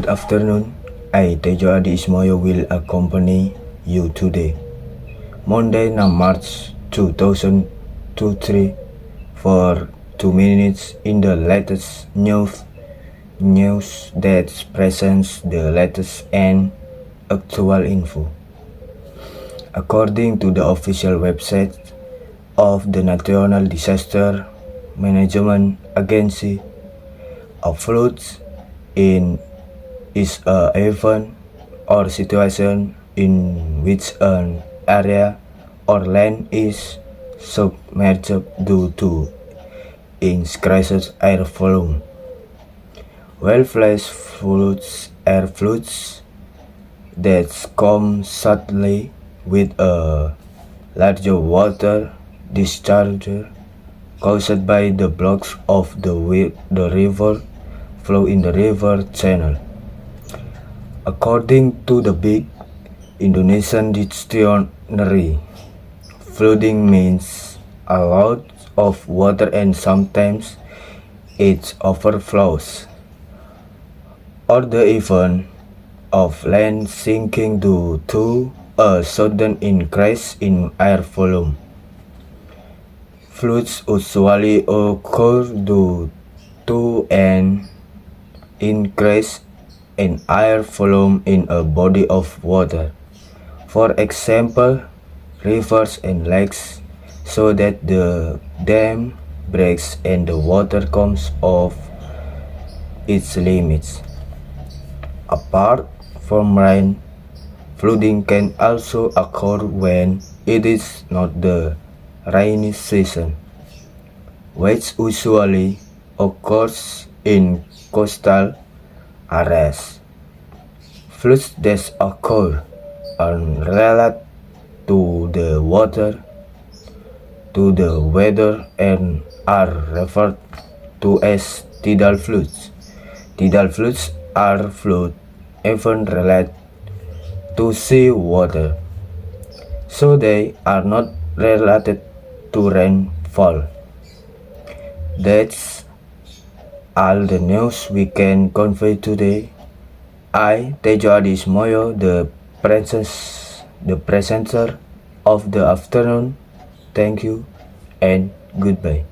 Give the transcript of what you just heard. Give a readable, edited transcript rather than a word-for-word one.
Good afternoon, I Tejo Ismoyo will accompany you today, Monday, March 2023, for 2 minutes in the latest news that presents the latest and actual info. According to the official website of the National Disaster Management Agency, a flood is an event or situation in which an area or land is submerged due to increased air volume. While flash floods are floods that come suddenly with a larger water discharge caused by the blocks of the river flow in the river channel. According to the big Indonesian dictionary, flooding means a lot of water and sometimes it overflows, or the event of land sinking due to a sudden increase in air volume. Floods usually occur due to an increase in air volume in a body of water, for example, rivers and lakes, so that the dam breaks and the water comes off its limits. Apart from rain, flooding can also occur when it is not the rainy season, which usually occurs in coastal areas. Floods that occur unrelated to the water, to the weather, and are referred to as tidal floods. Tidal floods are flood events related to sea water, so they are not related to rainfall. That's all the news we can convey today. I, Tejo Ismoyo, the presenter of the afternoon. Thank you and goodbye.